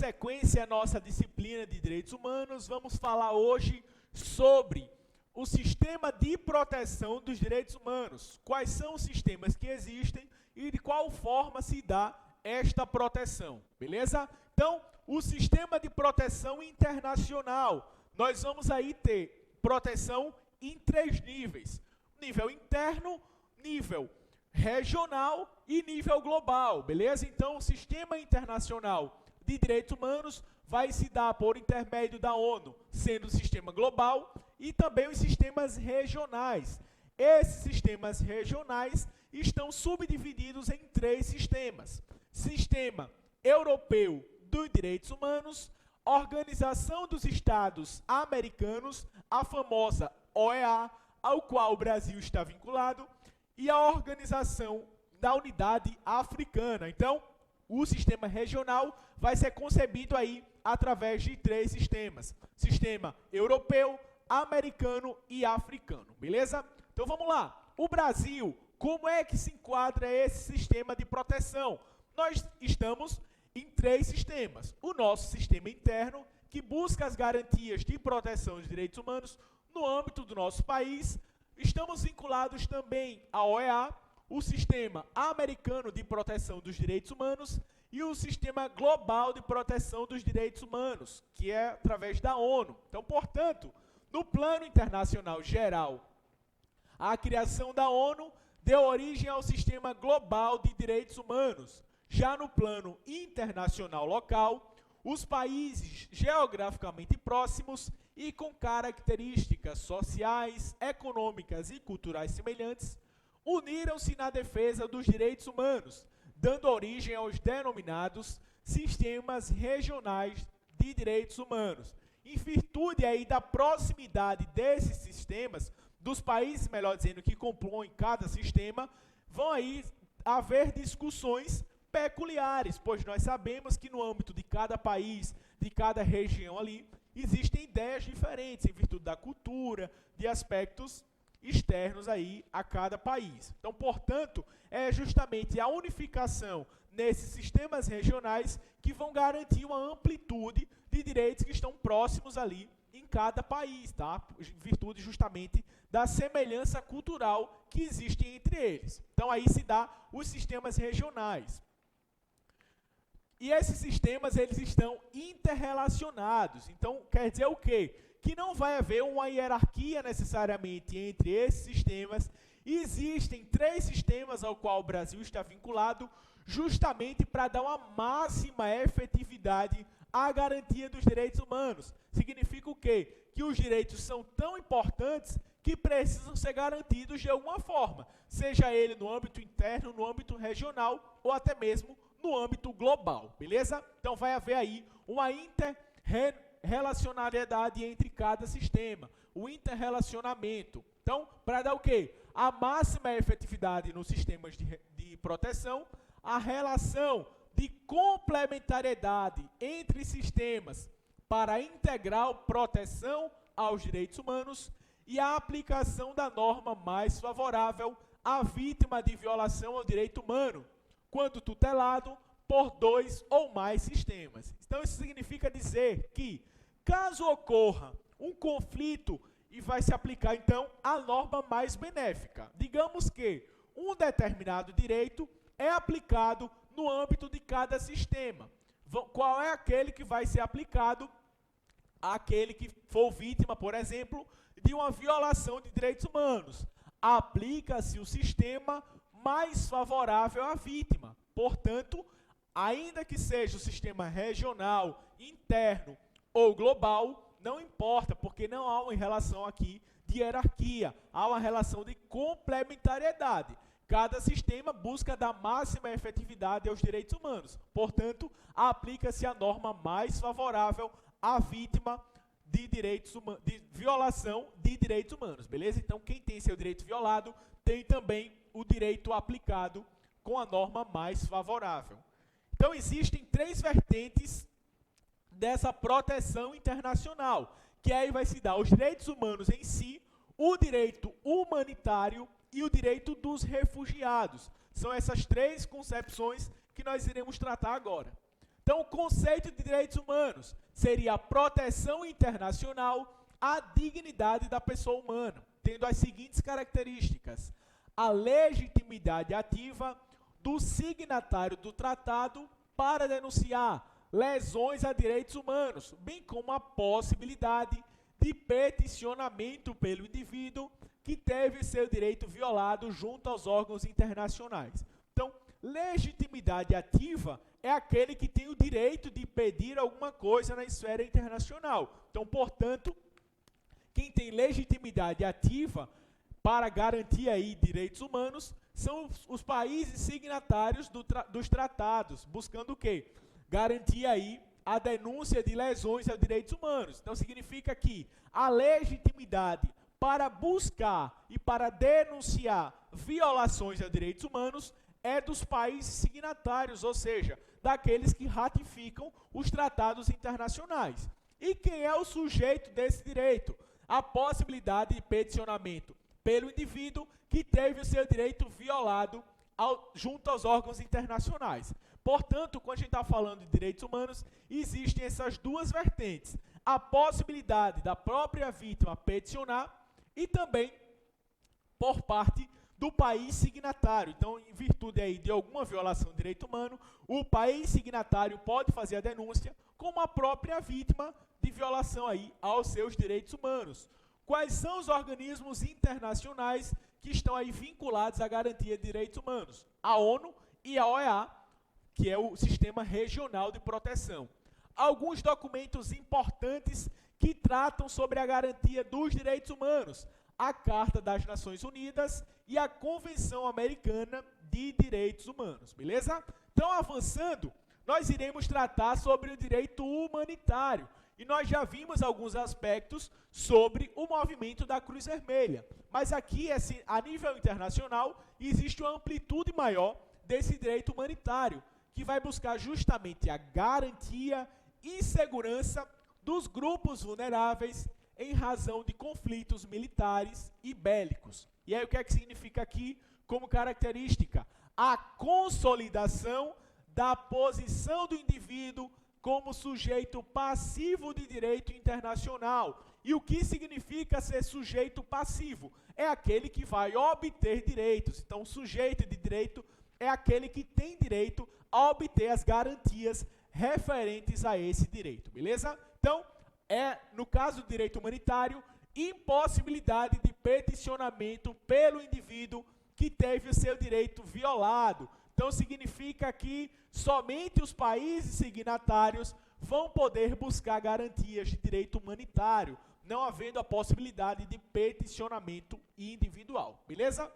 sequência à nossa disciplina de Direitos Humanos, vamos falar hoje sobre o sistema de proteção dos direitos humanos. Quais são os sistemas que existem e de qual forma se dá esta proteção, beleza? Então, o sistema de proteção internacional, nós vamos aí ter proteção em 3 níveis. Nível interno, nível regional e nível global, beleza? Então, o sistema internacional de direitos humanos vai se dar por intermédio da ONU, sendo o sistema global, e também os sistemas regionais. Esses sistemas regionais estão subdivididos em 3 sistemas. Sistema Europeu dos Direitos Humanos, Organização dos Estados Americanos, a famosa OEA, ao qual o Brasil está vinculado, e a Organização da Unidade Africana. Então, o sistema regional vai ser concebido aí através de 3 sistemas. Sistema europeu, americano e africano, beleza? Então vamos lá. O Brasil, como é que se enquadra esse sistema de proteção? Nós estamos em 3 sistemas. O nosso sistema interno, que busca as garantias de proteção dos direitos humanos no âmbito do nosso país. Estamos vinculados também à OEA, o Sistema Americano de Proteção dos Direitos Humanos e o Sistema Global de Proteção dos Direitos Humanos, que é através da ONU. Então, portanto, no plano internacional geral, a criação da ONU deu origem ao Sistema Global de Direitos Humanos. Já no plano internacional local, os países geograficamente próximos e com características sociais, econômicas e culturais semelhantes, uniram-se na defesa dos direitos humanos, dando origem aos denominados sistemas regionais de direitos humanos. Em virtude aí da proximidade desses sistemas, dos países, melhor dizendo, que compõem cada sistema, vão aí haver discussões peculiares, pois nós sabemos que no âmbito de cada país, de cada região ali, existem ideias diferentes em virtude da cultura, de aspectos externos aí a cada país. Então, portanto, é justamente a unificação nesses sistemas regionais que vão garantir uma amplitude de direitos que estão próximos ali em cada país, tá? Em virtude justamente da semelhança cultural que existe entre eles. Então, aí se dá os sistemas regionais. E esses sistemas, eles estão interrelacionados. Então, quer dizer o quê? Que não vai haver uma hierarquia necessariamente entre esses sistemas. Existem 3 sistemas ao qual o Brasil está vinculado, justamente para dar uma máxima efetividade à garantia dos direitos humanos. Significa o quê? Que os direitos são tão importantes que precisam ser garantidos de alguma forma, seja ele no âmbito interno, no âmbito regional ou até mesmo no âmbito global, beleza? Então vai haver aí uma interrelacionalidade entre cada sistema, o interrelacionamento. Então, para dar o quê? A máxima efetividade nos sistemas de proteção, a relação de complementariedade entre sistemas para a integral proteção aos direitos humanos e a aplicação da norma mais favorável à vítima de violação ao direito humano, quando tutelado por 2 ou mais sistemas. Então, isso significa dizer que, caso ocorra um conflito, e vai se aplicar, então, a norma mais benéfica. Digamos que um determinado direito é aplicado no âmbito de cada sistema. Qual é aquele que vai ser aplicado àquele que for vítima, por exemplo, de uma violação de direitos humanos? Aplica-se o sistema mais favorável à vítima. Portanto, ainda que seja o sistema regional, interno ou global, não importa, porque não há uma relação aqui de hierarquia, há uma relação de complementariedade. Cada sistema busca dar máxima efetividade aos direitos humanos. Portanto, aplica-se a norma mais favorável à vítima de violação de direitos humanos, beleza? Então, quem tem seu direito violado, tem também o direito aplicado com a norma mais favorável. Então, existem 3 vertentes dessa proteção internacional, que aí vai se dar os direitos humanos em si, o direito humanitário e o direito dos refugiados. São essas 3 concepções que nós iremos tratar agora. Então, o conceito de direitos humanos seria a proteção internacional à dignidade da pessoa humana, tendo as seguintes características: a legitimidade ativa do signatário do tratado para denunciar lesões a direitos humanos, bem como a possibilidade de peticionamento pelo indivíduo que teve seu direito violado junto aos órgãos internacionais. Então, legitimidade ativa é aquele que tem o direito de pedir alguma coisa na esfera internacional. Então, portanto, quem tem legitimidade ativa para garantir aí direitos humanos são os países signatários dos tratados, buscando o quê? Garantir aí a denúncia de lesões aos direitos humanos. Então, significa que a legitimidade para buscar e para denunciar violações aos direitos humanos é dos países signatários, ou seja, daqueles que ratificam os tratados internacionais. E quem é o sujeito desse direito? A possibilidade de peticionamento pelo indivíduo que teve o seu direito violado junto aos órgãos internacionais. Portanto, quando a gente está falando de direitos humanos, existem essas duas vertentes. A possibilidade da própria vítima peticionar e também por parte do país signatário. Então, em virtude aí de alguma violação de direito humano, o país signatário pode fazer a denúncia como a própria vítima de violação aí aos seus direitos humanos. Quais são os organismos internacionais que estão aí vinculados à garantia de direitos humanos? A ONU e a OEA, que é o Sistema Regional de Proteção. Alguns documentos importantes que tratam sobre a garantia dos direitos humanos: a Carta das Nações Unidas e a Convenção Americana de Direitos Humanos, beleza? Então, avançando, nós iremos tratar sobre o direito humanitário. E nós já vimos alguns aspectos sobre o movimento da Cruz Vermelha. Mas aqui, a nível internacional, existe uma amplitude maior desse direito humanitário, que vai buscar justamente a garantia e segurança dos grupos vulneráveis em razão de conflitos militares e bélicos. E aí o que é que significa aqui como característica? A consolidação da posição do indivíduo como sujeito passivo de direito internacional. E o que significa ser sujeito passivo? É aquele que vai obter direitos. Então, o sujeito de direito é aquele que tem direito a obter as garantias referentes a esse direito, beleza? Então, no caso do direito humanitário, impossibilidade de peticionamento pelo indivíduo que teve o seu direito violado. Então, significa que somente os países signatários vão poder buscar garantias de direito humanitário, não havendo a possibilidade de peticionamento individual, beleza?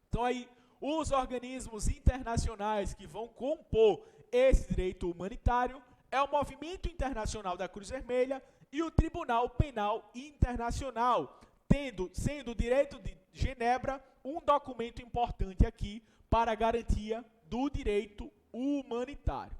Então, aí, os organismos internacionais que vão compor esse direito humanitário é o Movimento Internacional da Cruz Vermelha e o Tribunal Penal Internacional, sendo o Direito de Genebra um documento importante aqui para a garantia do direito humanitário.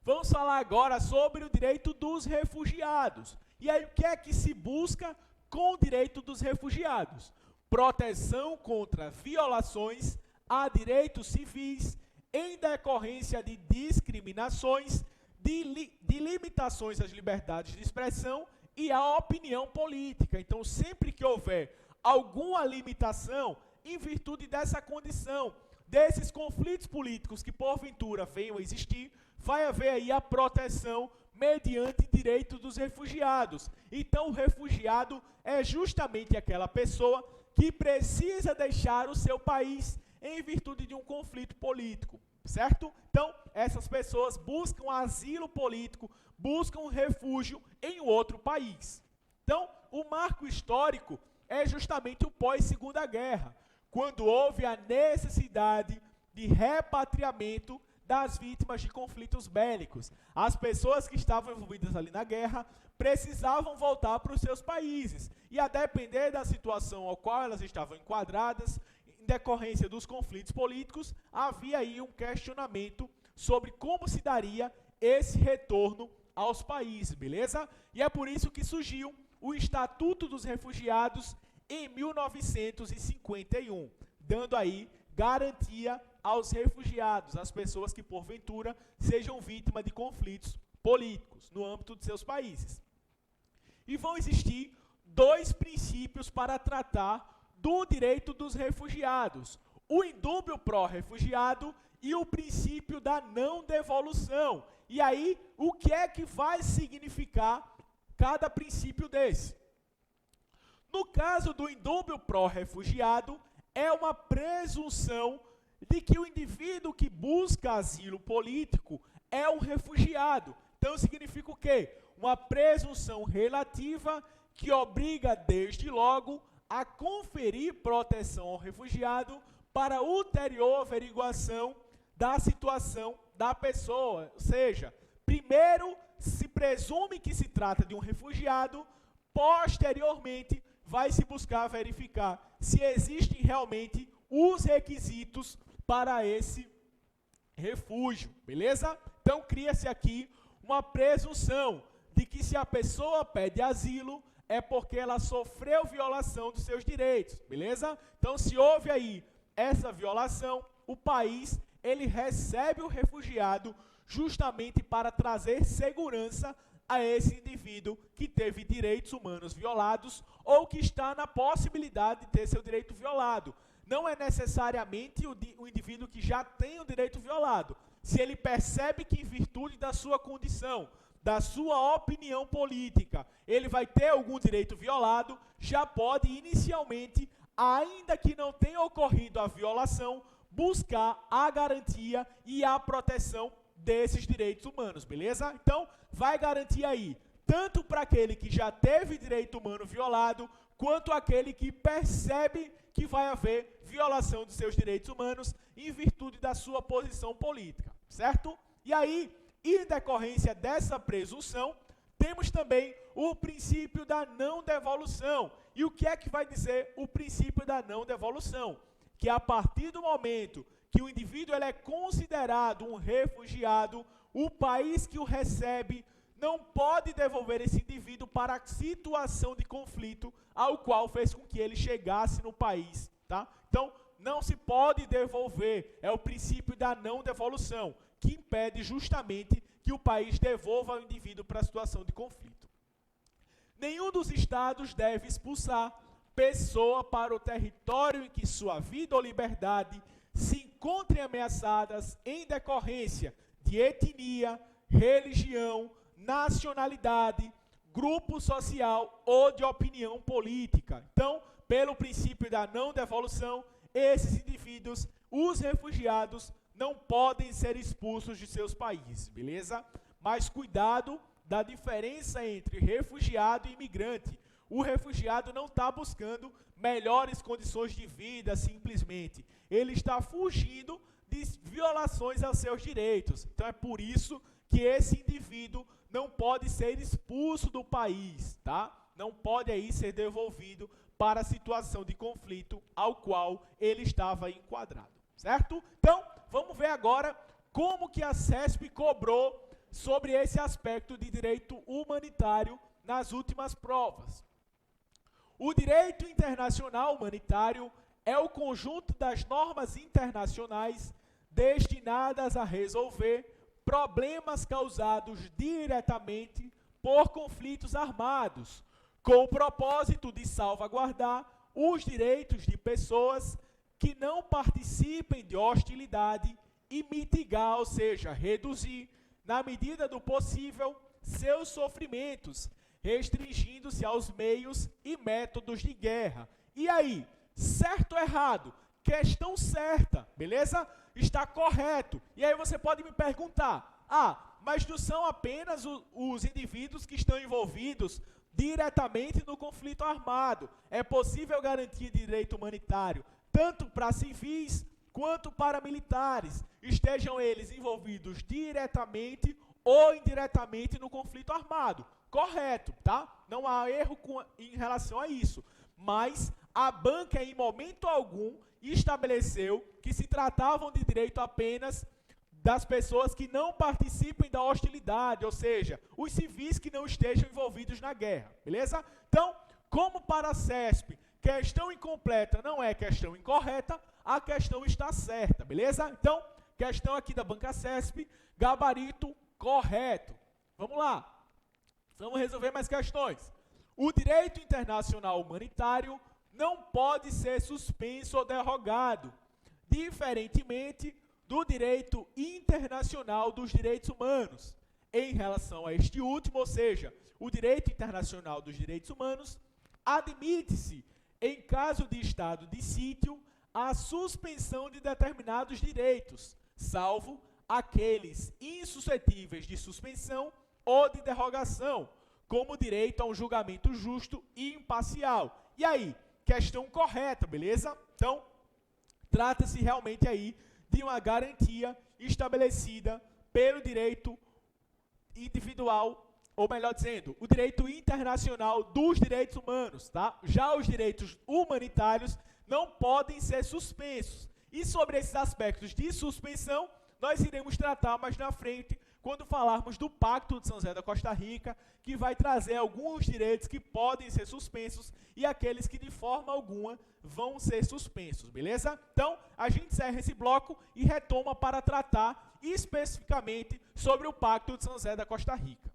Vamos falar agora sobre o direito dos refugiados. E aí, o que é que se busca com o direito dos refugiados? Proteção contra violações a direitos civis em decorrência de discriminações, de limitações às liberdades de expressão e à opinião política. Então, sempre que houver alguma limitação, em virtude dessa condição, desses conflitos políticos que porventura venham a existir, vai haver aí a proteção mediante direito dos refugiados. Então, o refugiado é justamente aquela pessoa que precisa deixar o seu país em virtude de um conflito político, certo? Então, essas pessoas buscam asilo político, buscam refúgio em outro país. Então, o marco histórico é justamente o pós-Segunda Guerra, quando houve a necessidade de repatriamento das vítimas de conflitos bélicos. As pessoas que estavam envolvidas ali na guerra precisavam voltar para os seus países. E a depender da situação ao qual elas estavam enquadradas, em decorrência dos conflitos políticos, havia aí um questionamento sobre como se daria esse retorno aos países, beleza? E é por isso que surgiu o Estatuto dos Refugiados em 1951, dando aí garantia aos refugiados, às pessoas que porventura sejam vítimas de conflitos políticos no âmbito de seus países. E vão existir dois princípios para tratar do direito dos refugiados: o indúbio pró-refugiado e o princípio da não devolução. E aí, o que é que vai significar cada princípio desse? No caso do indúbio pró-refugiado, é uma presunção de que o indivíduo que busca asilo político é um refugiado. Então, significa o quê? Uma presunção relativa que obriga, desde logo, a conferir proteção ao refugiado para ulterior averiguação da situação da pessoa. Ou seja, primeiro se presume que se trata de um refugiado, posteriormente vai se buscar verificar se existem realmente os requisitos para esse refúgio, beleza? Então cria-se aqui uma presunção de que se a pessoa pede asilo é porque ela sofreu violação dos seus direitos, beleza? Então se houve aí essa violação, o país ele recebe o refugiado justamente para trazer segurança a esse indivíduo que teve direitos humanos violados ou que está na possibilidade de ter seu direito violado. Não é necessariamente o indivíduo que já tem o direito violado. Se ele percebe que, em virtude da sua condição, da sua opinião política, ele vai ter algum direito violado, já pode inicialmente, ainda que não tenha ocorrido a violação, buscar a garantia e a proteção desses direitos humanos, beleza? Então, vai garantir aí, tanto para aquele que já teve direito humano violado, quanto aquele que percebe que vai haver violação dos seus direitos humanos em virtude da sua posição política, certo? E aí, em decorrência dessa presunção, temos também o princípio da não devolução. E o que é que vai dizer o princípio da não devolução? Que a partir do momento que o indivíduo ele é considerado um refugiado, o país que o recebe não pode devolver esse indivíduo para a situação de conflito ao qual fez com que ele chegasse no país, tá? Então, não se pode devolver, é o princípio da não devolução, que impede justamente que o país devolva o indivíduo para a situação de conflito. Nenhum dos estados deve expulsar pessoa para o território em que sua vida ou liberdade se encontrem ameaçadas em decorrência de etnia, religião, nacionalidade, grupo social ou de opinião política. Então, pelo princípio da não devolução, esses indivíduos, os refugiados, não podem ser expulsos de seus países, beleza? Mas cuidado da diferença entre refugiado e imigrante. O refugiado não está buscando melhores condições de vida, simplesmente. Ele está fugindo de violações aos seus direitos. Então é por isso que esse indivíduo não pode ser expulso do país, tá? Não pode aí ser devolvido para a situação de conflito ao qual ele estava enquadrado, certo? Então, vamos ver agora como que a CESP cobrou sobre esse aspecto de direito humanitário nas últimas provas. O direito internacional humanitário é o conjunto das normas internacionais destinadas a resolver problemas causados diretamente por conflitos armados, com o propósito de salvaguardar os direitos de pessoas que não participem de hostilidade e mitigar, ou seja, reduzir, na medida do possível, seus sofrimentos, restringindo-se aos meios e métodos de guerra. E aí, certo ou errado? Questão certa, beleza? Está correto. E aí você pode me perguntar, mas não são apenas os indivíduos que estão envolvidos diretamente no conflito armado. É possível garantir direito humanitário tanto para civis quanto para militares, estejam eles envolvidos diretamente ou indiretamente no conflito armado. Correto, tá? Não há erro em relação a isso. Mas a banca, em momento algum, estabeleceu que se tratavam de direito apenas das pessoas que não participem da hostilidade, ou seja, os civis que não estejam envolvidos na guerra, beleza? Então, como para a CESP, questão incompleta não é questão incorreta, a questão está certa, beleza? Então, questão aqui da banca CESP, gabarito correto. Vamos lá. Vamos resolver mais questões. O direito internacional humanitário não pode ser suspenso ou derrogado, diferentemente do direito internacional dos direitos humanos. Em relação a este último, ou seja, o direito internacional dos direitos humanos, admite-se, em caso de estado de sítio, a suspensão de determinados direitos, salvo aqueles insuscetíveis de suspensão ou de derrogação, como o direito a um julgamento justo e imparcial. E aí, questão correta, beleza? Então, trata-se realmente aí de uma garantia estabelecida pelo direito individual, ou melhor dizendo, o direito internacional dos direitos humanos, tá? Já os direitos humanitários não podem ser suspensos. E sobre esses aspectos de suspensão, nós iremos tratar mais na frente, quando falarmos do Pacto de São José da Costa Rica, que vai trazer alguns direitos que podem ser suspensos e aqueles que de forma alguma vão ser suspensos, beleza? Então, a gente encerra esse bloco e retoma para tratar especificamente sobre o Pacto de São José da Costa Rica.